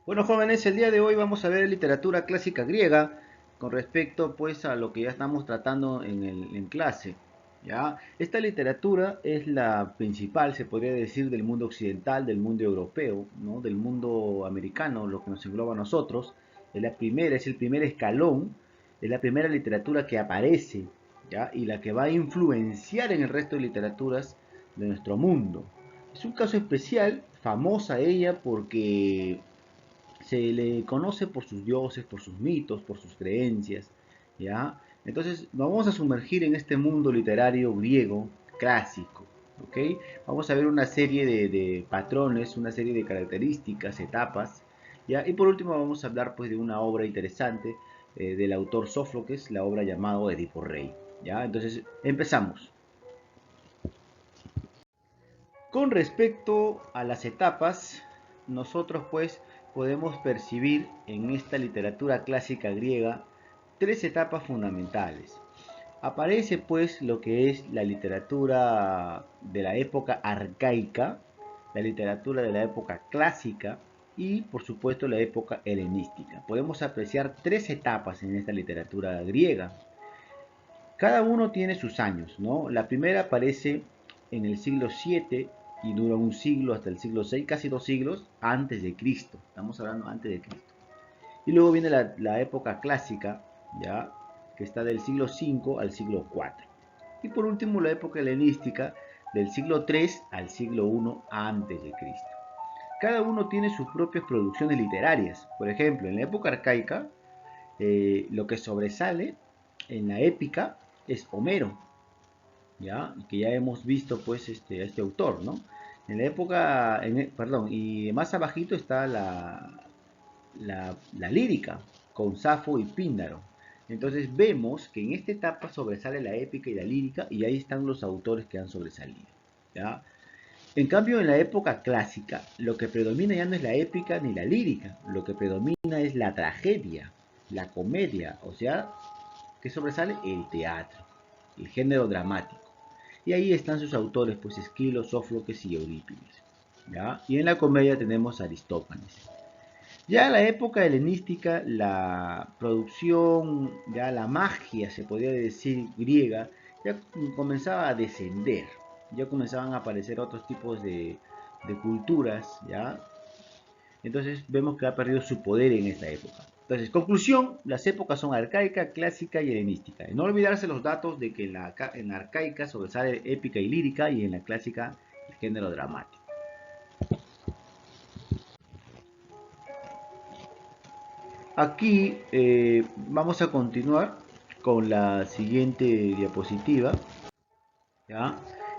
Bueno, jóvenes, el día de hoy vamos a ver literatura clásica griega con respecto pues a lo que ya estamos tratando en clase. ¿Ya? Esta literatura es la principal, se podría decir, del mundo occidental, del mundo europeo, ¿no? Del mundo americano, lo que nos engloba a nosotros. Es la primera, es el primer escalón, es la primera literatura que aparece, ¿ya? Y la que va a influenciar en el resto de literaturas de nuestro mundo. Es un caso especial, famosa ella porque se le conoce por sus dioses, por sus mitos, por sus creencias, ¿ya? Entonces nos vamos a sumergir en este mundo literario griego clásico, ¿ok? Vamos a ver una serie de patrones, una serie de características, etapas, ¿ya? Y por último vamos a hablar pues de una obra interesante del autor Sófocles, la obra llamada Edipo Rey, ¿ya? Entonces empezamos. Con respecto a las etapas, nosotros pues podemos percibir en esta literatura clásica griega tres etapas fundamentales. Aparece pues lo que es la literatura de la época arcaica, la literatura de la época clásica y por supuesto la época helenística. Podemos apreciar tres etapas en esta literatura griega. Cada uno tiene sus años, ¿no? La primera aparece en el siglo 7 y dura un siglo hasta el siglo 6, casi 2 siglos antes de Cristo. Estamos hablando antes de Cristo. Y luego viene la época clásica, ya, que está del siglo 5 al siglo 4. Y por último la época helenística del siglo 3 al siglo 1 antes de Cristo. Cada uno tiene sus propias producciones literarias. Por ejemplo, en la época arcaica, lo que sobresale en la épica es Homero, ¿ya? Que ya hemos visto pues a este autor, ¿no? En la época, perdón, y más abajito está la lírica, con Safo y Píndaro. Entonces vemos que en esta etapa sobresale la épica y la lírica y ahí están los autores que han sobresalido, ¿ya? En cambio, en la época clásica, lo que predomina ya no es la épica ni la lírica, lo que predomina es la tragedia, la comedia, o sea, que sobresale el teatro, el género dramático. Y ahí están sus autores, pues Esquilo, Sófocles y Eurípides. ¿Ya? Y en la comedia tenemos a Aristófanes. Ya en la época helenística, la producción, ya la magia, se podría decir, griega, ya comenzaba a descender. Ya comenzaban a aparecer otros tipos de culturas, ¿ya? Entonces vemos que ha perdido su poder en esta época. Entonces, conclusión, las épocas son arcaica, clásica y helenística. Y no olvidarse los datos de que en la arcaica sobresale épica y lírica y en la clásica el género dramático. Aquí vamos a continuar con la siguiente diapositiva, ¿ya?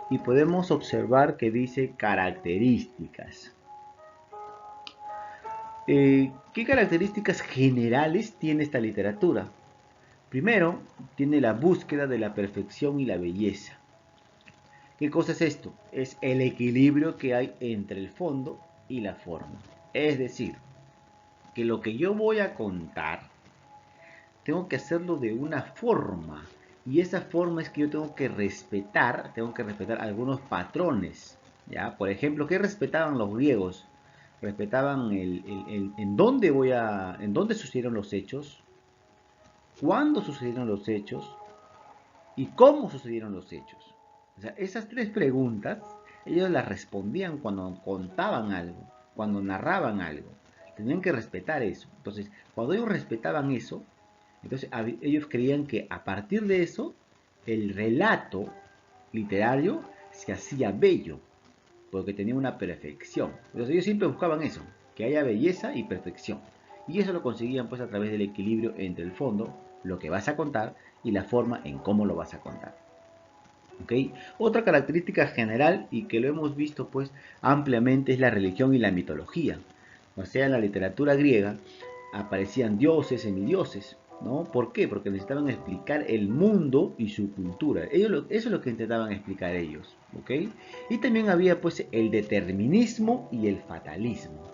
Y podemos observar que dice características. ¿Qué características generales tiene esta literatura? Primero, tiene la búsqueda de la perfección y la belleza. ¿Qué cosa es esto? Es el equilibrio que hay entre el fondo y la forma. Es decir, que lo que yo voy a contar, tengo que hacerlo de una forma. Y esa forma es que yo tengo que respetar algunos patrones. ¿Ya? Por ejemplo, ¿qué respetaban los griegos? Respetaban en dónde sucedieron los hechos, cuándo sucedieron los hechos y cómo sucedieron los hechos. O sea, esas tres preguntas ellos las respondían cuando contaban algo, cuando narraban algo. Tenían que respetar eso. Entonces, cuando ellos respetaban eso, entonces ellos creían que a partir de eso, el relato literario se hacía bello, porque tenía una perfección. Entonces ellos siempre buscaban eso, que haya belleza y perfección. Y eso lo conseguían pues a través del equilibrio entre el fondo, lo que vas a contar, y la forma en cómo lo vas a contar. ¿Okay? Otra característica general y que lo hemos visto pues ampliamente es la religión y la mitología. O sea, en la literatura griega aparecían dioses, semidioses, ¿no? ¿Por qué? Porque necesitaban explicar el mundo y su cultura. Eso es lo que intentaban explicar ellos, ¿ok? Y también había pues el determinismo y el fatalismo.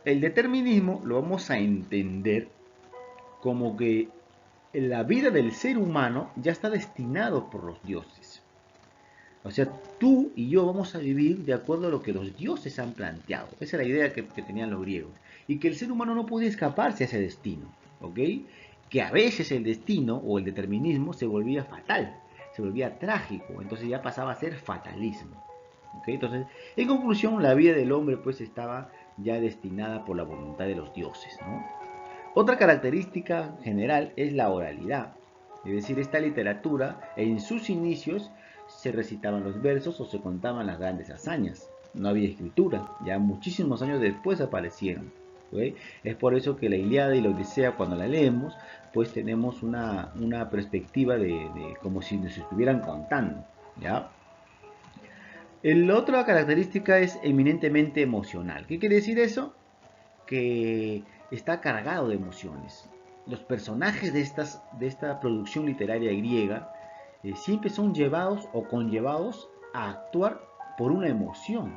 El determinismo lo vamos a entender como que la vida del ser humano ya está destinado por los dioses. O sea, tú y yo vamos a vivir de acuerdo a lo que los dioses han planteado. Esa es la idea que tenían los griegos. Y que el ser humano no podía escaparse a ese destino. ¿Ok? Que a veces el destino o el determinismo se volvía fatal, se volvía trágico. Entonces ya pasaba a ser fatalismo. ¿Ok? Entonces, en conclusión, la vida del hombre pues estaba ya destinada por la voluntad de los dioses, ¿no? Otra característica general es la oralidad, es decir, esta literatura en sus inicios se recitaban los versos o se contaban las grandes hazañas. No había escritura, ya muchísimos años después aparecieron. ¿Ok? Es por eso que la Ilíada y la Odisea, cuando la leemos, pues tenemos una perspectiva de como si nos estuvieran contando. ¿Ya? La otra característica es eminentemente emocional. ¿Qué quiere decir eso? Que está cargado de emociones. Los personajes de esta producción literaria griega siempre son llevados o conllevados a actuar por una emoción,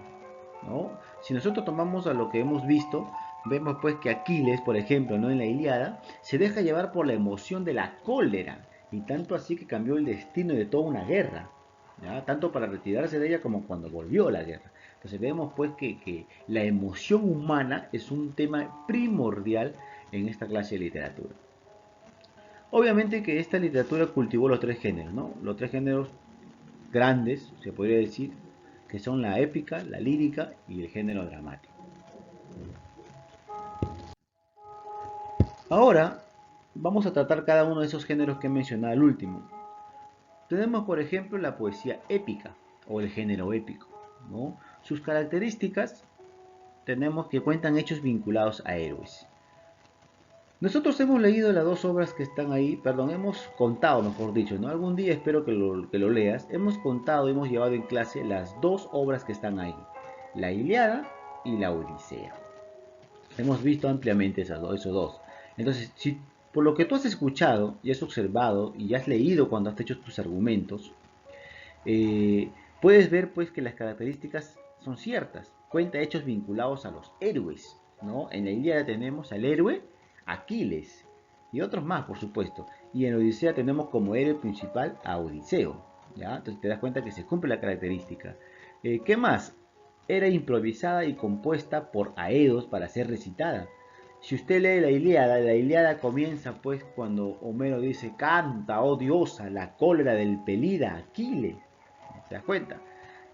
¿no? Si nosotros tomamos a lo que hemos visto, vemos pues que Aquiles, por ejemplo, ¿no? En la Ilíada, se deja llevar por la emoción de la cólera, y tanto así que cambió el destino de toda una guerra, ¿ya? Tanto para retirarse de ella como cuando volvió a la guerra. Entonces vemos pues que la emoción humana es un tema primordial en esta clase de literatura. Obviamente que esta literatura cultivó los tres géneros, ¿no? Los tres géneros grandes, se podría decir, que son la épica, la lírica y el género dramático. Ahora vamos a tratar cada uno de esos géneros que he mencionado al último. Tenemos, por ejemplo, la poesía épica o el género épico, ¿no? Sus características tenemos que cuentan hechos vinculados a héroes. Nosotros hemos leído las dos obras que están ahí, perdón, hemos contado, mejor dicho, ¿no? Algún día espero que lo leas. Hemos contado, hemos llevado en clase las dos obras que están ahí, la Ilíada y la Odisea. Hemos visto ampliamente esos dos. Entonces, si por lo que tú has escuchado y has observado y has leído cuando has hecho tus argumentos, eh, puedes ver pues que las características son ciertas. Cuenta hechos vinculados a los héroes, ¿no? En la Ilíada tenemos al héroe Aquiles y otros más, por supuesto. Y en la Odisea tenemos como héroe principal a Odiseo, ¿ya? Entonces te das cuenta que se cumple la característica. ¿Qué más? Era improvisada y compuesta por Aedos para ser recitada. Si usted lee la Ilíada comienza pues cuando Homero dice, canta, oh diosa, la cólera del pelida Aquiles. ¿Te das cuenta?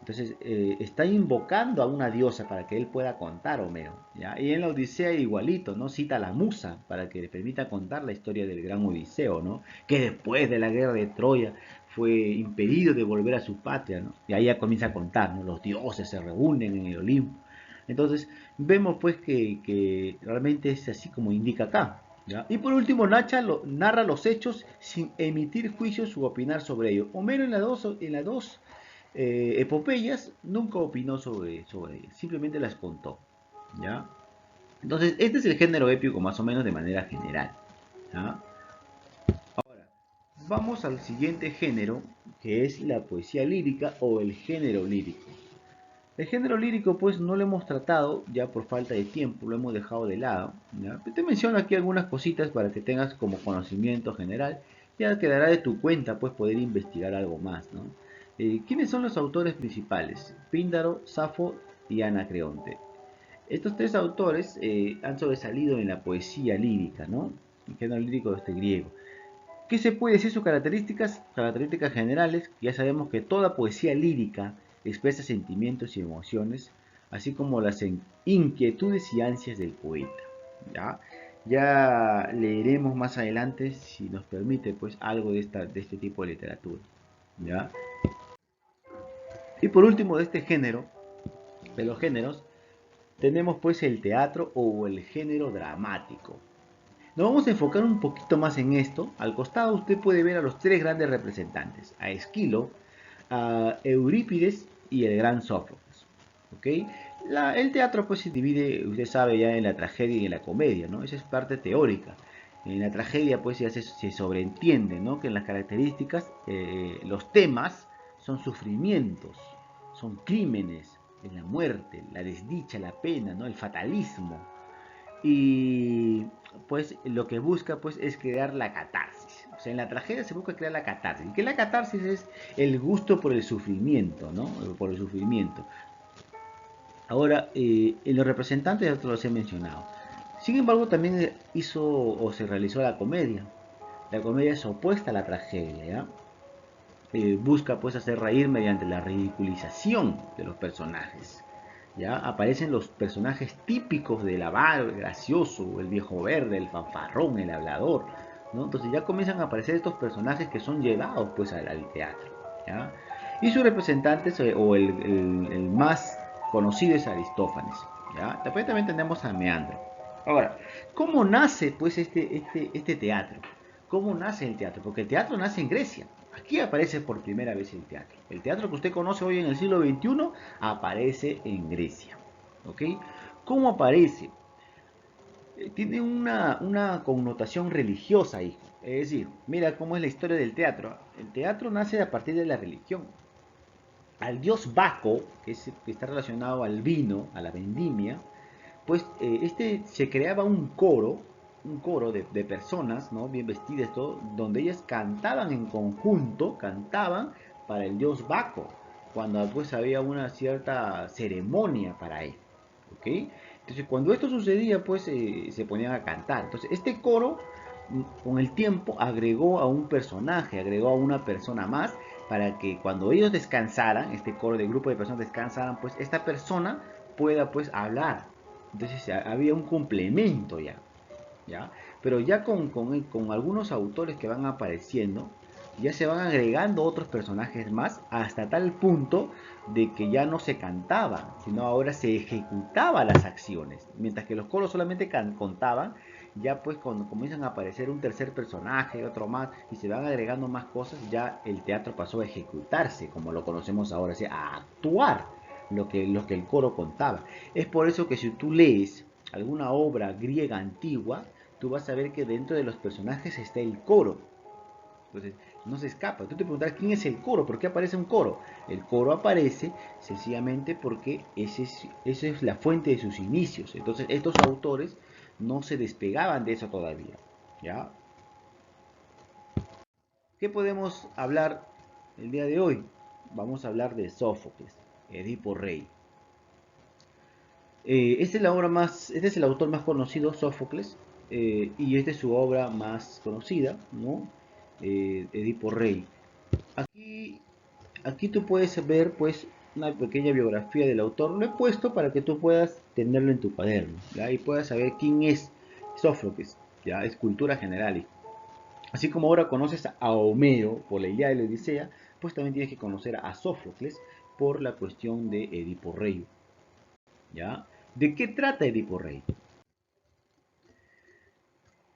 Entonces está invocando a una diosa para que él pueda contar Homero. ¿Ya? Y en la Odisea igualito, ¿no? Cita a la musa para que le permita contar la historia del gran Odiseo, ¿no? Que después de la guerra de Troya fue impedido de volver a su patria, ¿no? Y ahí ya comienza a contar, ¿no? Los dioses se reúnen en el Olimpo. Entonces vemos pues que realmente es así como indica acá. ¿Ya? Y por último, narra los hechos sin emitir juicios u opinar sobre ellos. Homero en las dos epopeyas nunca opinó sobre ellas, simplemente las contó. ¿Ya? Entonces, este es el género épico más o menos de manera general. ¿Ya? Ahora, vamos al siguiente género, que es la poesía lírica o el género lírico. El género lírico pues no lo hemos tratado ya por falta de tiempo, lo hemos dejado de lado. ¿Ya? Te menciono aquí algunas cositas para que tengas como conocimiento general. Ya quedará de tu cuenta pues poder investigar algo más, ¿no? ¿Quiénes son los autores principales? Píndaro, Safo y Anacreonte. Estos tres autores han sobresalido en la poesía lírica, ¿no? El género lírico de este griego. ¿Qué se puede decir sus características? Características generales, ya sabemos que toda poesía lírica expresa sentimientos y emociones, así como las inquietudes y ansias del poeta. ¿Ya? Ya leeremos más adelante, si nos permite, pues algo de este tipo de literatura. ¿Ya? Y por último, de este género, de los géneros, tenemos pues el teatro o el género dramático. Nos vamos a enfocar un poquito más en esto. Al costado usted puede ver a los tres grandes representantes, a Esquilo, a Eurípides y el gran Sófocles. ¿Ok? El teatro pues se divide, usted sabe, ya en la tragedia y en la comedia, ¿no? Esa es parte teórica. En la tragedia pues ya se sobreentiende, ¿no? Que en las características, los temas son sufrimientos, son crímenes, es la muerte, la desdicha, la pena, ¿no? El fatalismo, y pues lo que busca pues es crear la catarsis. O sea, en la tragedia se busca crear la catarsis. Y que la catarsis es el gusto por el sufrimiento, ¿no? Por el sufrimiento. Ahora, en los representantes ya te los he mencionado. Sin embargo, también hizo o se realizó la comedia. La comedia es opuesta a la tragedia, ¿ya? Busca pues hacer reír mediante la ridiculización de los personajes. ¿Ya? Aparecen los personajes típicos del avaro, el gracioso, el viejo verde, el fanfarrón, el hablador, ¿no? Entonces ya comienzan a aparecer estos personajes que son llevados pues al teatro, ¿ya? Y sus representantes, o el más conocido, es Aristófanes, ¿ya? Después también tenemos a Meandro. Ahora, ¿cómo nace pues este teatro? ¿Cómo nace el teatro? Porque el teatro nace en Grecia. Aquí aparece por primera vez el teatro. El teatro que usted conoce hoy en el siglo XXI aparece en Grecia. ¿Ok? ¿Cómo aparece? Tiene una connotación religiosa, hijo. Es decir, mira cómo es la historia del teatro. El teatro nace a partir de la religión. Al dios Baco, que está relacionado al vino, a la vendimia, pues se creaba un coro de personas, ¿no? Bien vestidas, todo, donde ellas cantaban en conjunto, cantaban para el dios Baco, cuando pues había una cierta ceremonia para él, ¿ok? Entonces cuando esto sucedía, pues se ponían a cantar. Entonces este coro, con el tiempo, agregó a un personaje, agregó a una persona más, para que cuando ellos descansaran, este coro de grupo de personas descansaran, pues esta persona pueda pues hablar. Entonces había un complemento ya, ¿ya? Pero ya con algunos autores que van apareciendo, ya se van agregando otros personajes más hasta tal punto de que ya no se cantaba, sino ahora se ejecutaba las acciones. Mientras que los coros solamente contaban, ya pues cuando comienzan a aparecer un tercer personaje, otro más, y se van agregando más cosas, ya el teatro pasó a ejecutarse, como lo conocemos ahora, o sea, a actuar lo que el coro contaba. Es por eso que si tú lees alguna obra griega antigua, tú vas a ver que dentro de los personajes está el coro. Entonces, no se escapa. Tú te preguntarás quién es el coro, ¿por qué aparece un coro? El coro aparece sencillamente porque esa es la fuente de sus inicios. Entonces, estos autores no se despegaban de eso todavía. ¿Ya? ¿Qué podemos hablar el día de hoy? Vamos a hablar de Sófocles, Edipo Rey. Esta es la obra más, este es el autor más conocido, Sófocles, y esta es su obra más conocida, ¿no? Edipo Rey. Aquí, aquí tú puedes ver, pues, una pequeña biografía del autor. Lo he puesto para que tú puedas tenerlo en tu cuaderno, ¿ya? Y puedas saber quién es Sófocles, ya, es cultura general. Así como ahora conoces a Homero por la Ilíada y la Odisea, pues también tienes que conocer a Sófocles por la cuestión de Edipo Rey, ¿ya? ¿De qué trata Edipo Rey?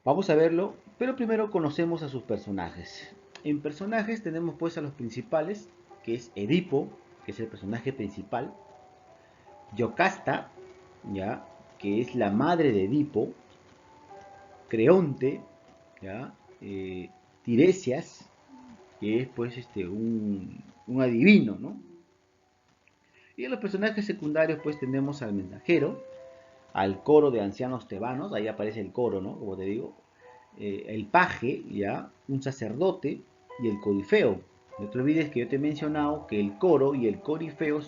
Vamos a verlo, pero primero conocemos a sus personajes. En personajes tenemos pues a los principales, que es Edipo, que es el personaje principal, Yocasta, ya, que es la madre de Edipo, Creonte, ya, Tiresias, que es pues un adivino, ¿no? Y en los personajes secundarios pues tenemos al mensajero, al coro de ancianos tebanos, ahí aparece el coro, ¿no? Como te digo, el paje, ya, un sacerdote y el corifeo. No te olvides que yo te he mencionado que el coro y el corifeo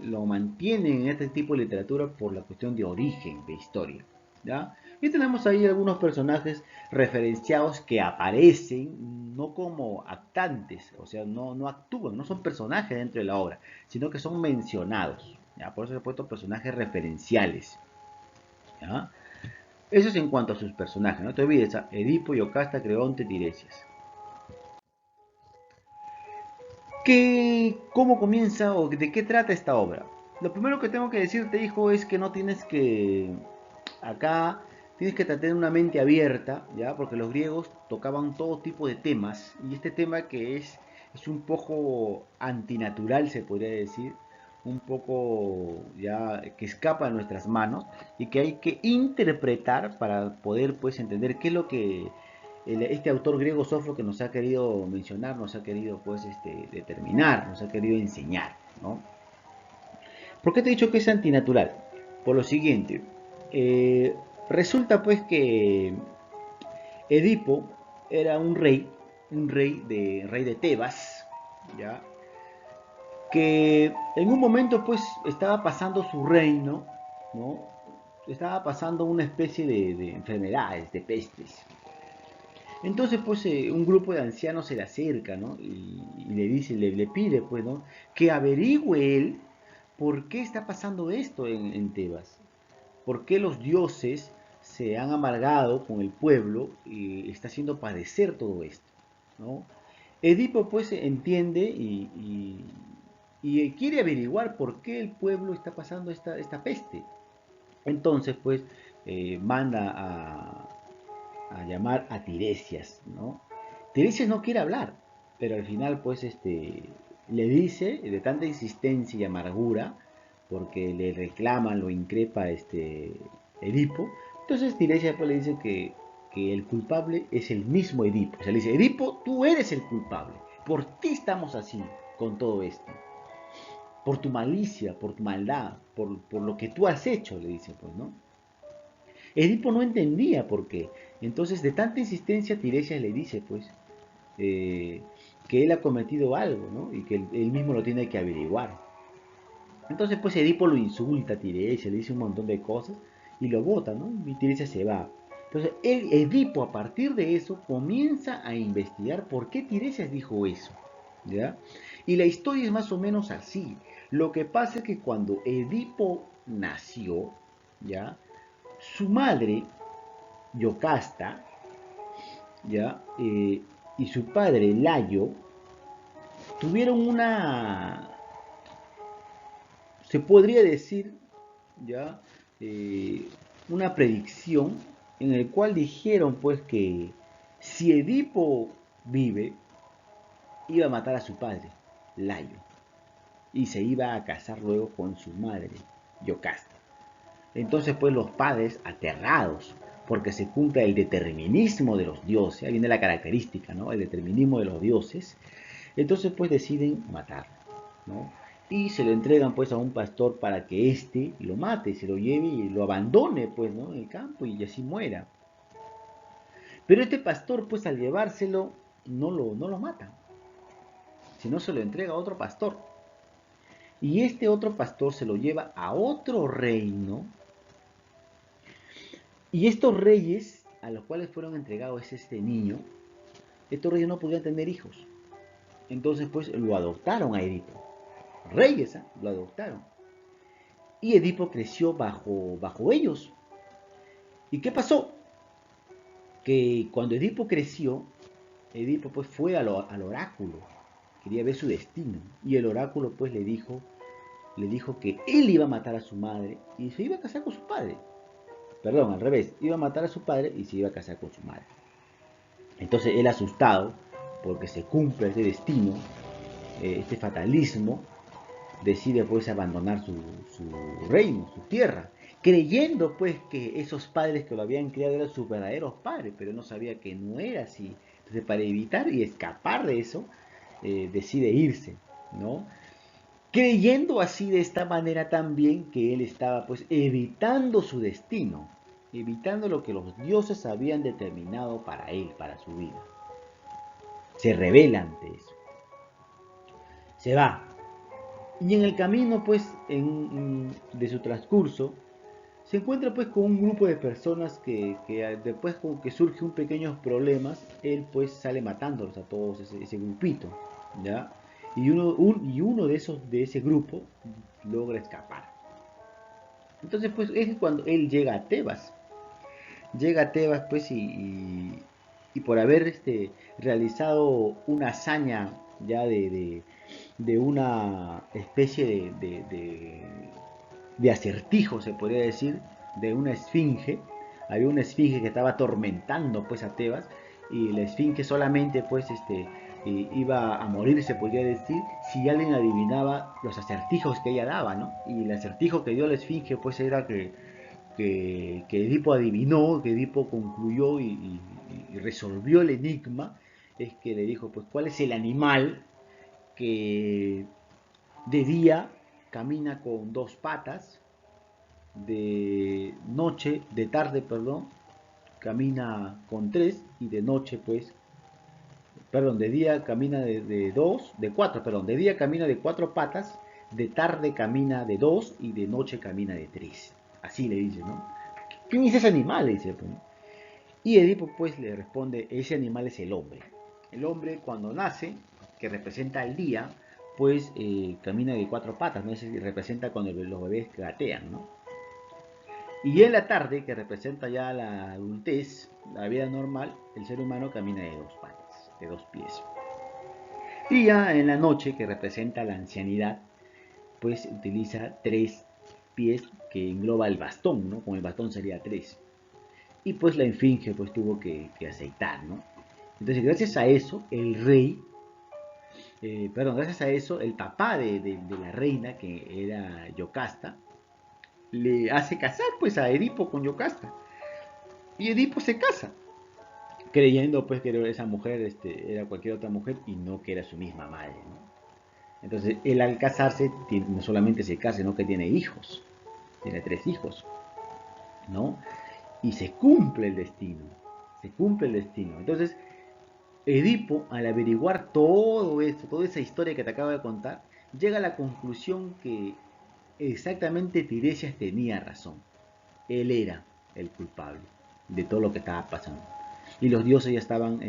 lo mantienen en este tipo de literatura por la cuestión de origen, de historia, ¿ya? Y tenemos ahí algunos personajes referenciados que aparecen no como actantes, o sea, no actúan, no son personajes dentro de la obra, sino que son mencionados, ¿ya? Por eso he puesto personajes referenciales, ¿ya? Eso es en cuanto a sus personajes. No te olvides, a Edipo, Yocasta, Creonte, Tiresias. ¿Cómo comienza o de qué trata esta obra? Lo primero que tengo que decirte, hijo, es que no tienes que... Acá tienes que tener una mente abierta, ¿ya? Porque los griegos tocaban todo tipo de temas. Y este tema que es un poco antinatural, se podría decir. Un poco ya que escapa de nuestras manos y que hay que interpretar para poder pues entender qué es lo que este autor griego Sófocles nos ha querido mencionar, nos ha querido pues determinar, nos ha querido enseñar, ¿no? ¿Por qué te he dicho que es antinatural? Por lo siguiente, resulta pues que Edipo era un rey, un rey de Tebas, ¿ya? Que en un momento pues estaba pasando su reino, ¿no? Estaba pasando una especie de enfermedades, de pestes. Entonces pues un grupo de ancianos se le acerca, ¿no? Y le dice, le pide pues, ¿no? Que averigüe él por qué está pasando esto en Tebas. ¿Por qué los dioses se han amargado con el pueblo y está haciendo padecer todo esto? ¿No? Edipo pues entiende y quiere averiguar por qué el pueblo está pasando esta peste. Entonces pues manda a llamar a Tiresias, ¿no? Tiresias no quiere hablar, pero al final pues le dice de tanta insistencia y amargura, porque le reclaman, lo increpa Edipo. Entonces Tiresias pues le dice que el culpable es el mismo Edipo. O sea, le dice, Edipo, tú eres el culpable. Por ti estamos así con todo esto. Por tu malicia, por tu maldad, por lo que tú has hecho, le dice pues, ¿no? Edipo no entendía por qué. Entonces, de tanta insistencia, Tiresias le dice, pues, eh, que él ha cometido algo, ¿no? Y que él mismo lo tiene que averiguar. Entonces, pues, Edipo lo insulta a Tiresias, le dice un montón de cosas y lo bota, ¿no? Y Tiresias se va. Entonces, Edipo, a partir de eso, comienza a investigar por qué Tiresias dijo eso, ¿ya? Y la historia es más o menos así. Lo que pasa es que cuando Edipo nació, ¿ya? Su madre, Yocasta, ¿ya? Y su padre, Layo, tuvieron se podría decir, ¿ya? Eh, una predicción en el cual dijeron, pues, que si Edipo vive, iba a matar a su padre, Layo, y se iba a casar luego con su madre, Yocasta. Entonces, pues los padres, aterrados, porque se cumple el determinismo de los dioses, ahí viene la característica, ¿no? El determinismo de los dioses, entonces pues deciden matarlo, ¿no? Y se lo entregan pues a un pastor para que éste lo mate, se lo lleve y lo abandone pues, ¿no? En el campo y así muera. Pero este pastor pues al llevárselo no lo mata, sino se lo entrega a otro pastor. Y este otro pastor se lo lleva a otro reino. Y estos reyes a los cuales fueron entregados este niño, estos reyes no podían tener hijos. Entonces pues lo adoptaron a Edipo. Reyes, ¿eh? Lo adoptaron. Y Edipo creció bajo ellos. ¿Y qué pasó? Que cuando Edipo creció, Edipo pues fue al oráculo. Quería ver su destino. Y el oráculo pues le dijo que él iba a matar a su madre y se iba a casar con su padre. Perdón, al revés. Iba a matar a su padre y se iba a casar con su madre. Entonces él asustado, porque se cumple este destino, este fatalismo, decide pues abandonar su reino, su tierra, creyendo pues que esos padres que lo habían criado eran sus verdaderos padres, pero no sabía que no era así. Entonces para evitar y escapar de eso, decide irse, ¿no? Creyendo así de esta manera también que él estaba pues evitando su destino, evitando lo que los dioses habían determinado para él, para su vida. Se revela ante eso. Se va. Y en el camino, pues, de su transcurso, se encuentra pues con un grupo de personas que después con que surge un pequeños problemas, él pues sale matándolos a todos ese grupito, ¿ya? Y uno de ese grupo logra escapar. Entonces pues es cuando él llega a Tebas. Llega a Tebas pues y por haber realizado una hazaña ya de una especie de acertijo, se podría decir, de una esfinge. Había una esfinge que estaba atormentando pues a Tebas y la esfinge solamente pues iba a morir, se podría decir, si alguien adivinaba los acertijos que ella daba, ¿no? Y el acertijo que dio la esfinge pues era que Edipo adivinó, que Edipo concluyó y resolvió el enigma, es que le dijo, pues, ¿cuál es el animal que de día camina con dos patas, de tarde, perdón, camina con tres y de noche, pues, perdón, de día camina de día camina de 4 patas, de tarde camina de 2 y de noche camina de 3. Así le dice, ¿no? ¿Quién es ese animal? Le dice, pues. Y Edipo pues le responde, ese animal es el hombre. El hombre cuando nace, que representa el día, pues camina de 4 patas, ¿no? Ese representa cuando los bebés gatean, ¿no? Y en la tarde, que representa ya la adultez, la vida normal, el ser humano camina de 2 patas, de 2 pies. Y ya en la noche, que representa la ancianidad, pues utiliza 3 pies que engloba el bastón, ¿no? Con el bastón sería 3. Y pues la Esfinge pues tuvo que aceitar, ¿no? Entonces gracias a eso el rey, gracias a eso el papá de la reina, que era Yocasta, le hace casar pues a Edipo con Yocasta. Y Edipo se casa, creyendo pues que esa mujer era cualquier otra mujer y no que era su misma madre, ¿no? Entonces él al casarse no solamente se casa, sino que tiene hijos, tiene 3 hijos, ¿no? Y se cumple el destino, se cumple el destino. Entonces Edipo, al averiguar todo esto, toda esa historia que te acabo de contar, llega a la conclusión que exactamente Tiresias tenía razón. Él era el culpable de todo lo que estaba pasando. Y los dioses ya estaban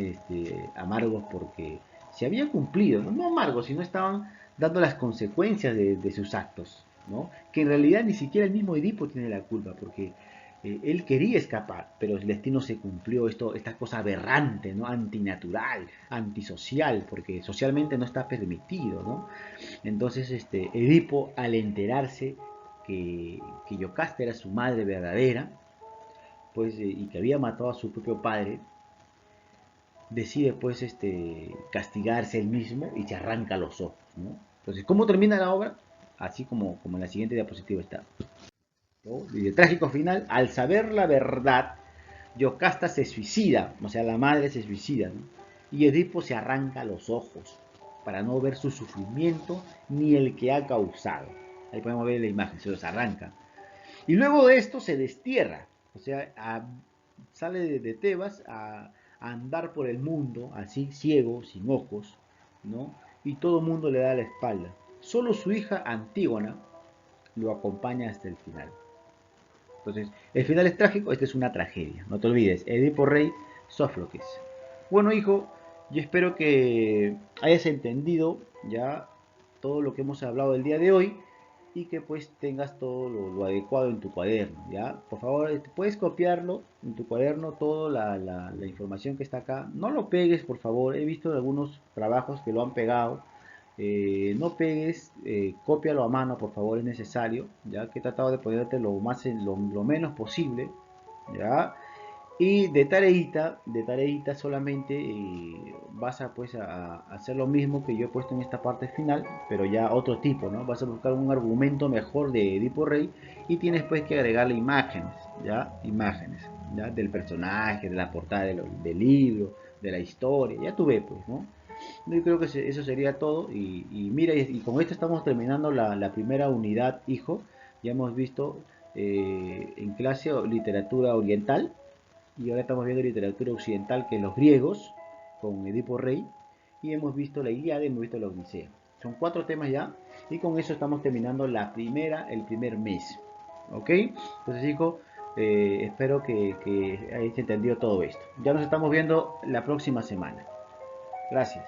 amargos porque se había cumplido, no amargos, sino estaban dando las consecuencias de sus actos, ¿no? Que en realidad ni siquiera el mismo Edipo tiene la culpa, porque él quería escapar, pero el destino se cumplió, esta cosa aberrante, ¿no? Antinatural, antisocial, porque socialmente no está permitido, ¿no? Entonces Edipo, al enterarse que Yocasta era su madre verdadera, pues, y que había matado a su propio padre, decide pues castigarse él mismo y se arranca los ojos, ¿no? Entonces, ¿cómo termina la obra? Así como en la siguiente diapositiva está, ¿no? Y el trágico final, al saber la verdad, Yocasta se suicida, o sea, la madre se suicida, ¿no? Y Edipo se arranca los ojos para no ver su sufrimiento ni el que ha causado. Ahí podemos ver la imagen, se los arranca. Y luego de esto se destierra, o sea, sale de Tebas a andar por el mundo, así, ciego, sin ojos, ¿no? Y todo el mundo le da la espalda. Solo su hija Antígona lo acompaña hasta el final. Entonces, el final es trágico, esta es una tragedia. No te olvides, Edipo Rey, Sófocles. Bueno, hijo, yo espero que hayas entendido ya todo lo que hemos hablado el día de hoy y que pues tengas todo lo adecuado en tu cuaderno, ¿ya? Por favor, puedes copiarlo en tu cuaderno, toda la información que está acá. No lo pegues, por favor. He visto algunos trabajos que lo han pegado. No pegues, cópialo a mano, por favor, es necesario, ya que he tratado de ponerte lo menos posible, ya. Y de tareita solamente vas a pues a hacer lo mismo que yo he puesto en esta parte final, pero ya otro tipo, ¿no? Vas a buscar un argumento mejor de Edipo Rey y tienes pues que agregarle imágenes, ¿ya? Imágenes, ¿ya? Del personaje, de la portada del libro, de la historia, ya tú ves pues, ¿no? Yo creo que eso sería todo. Y mira, y con esto estamos terminando la primera unidad, hijo. Ya hemos visto en clase literatura oriental y ahora estamos viendo literatura occidental, que es los griegos, con Edipo Rey. Y hemos visto la Ilíada y hemos visto la Odisea. Son 4 temas ya. Y con eso estamos terminando el primer mes. ¿Ok? Entonces, hijo, espero que hayas entendido todo esto. Ya nos estamos viendo la próxima semana. Gracias.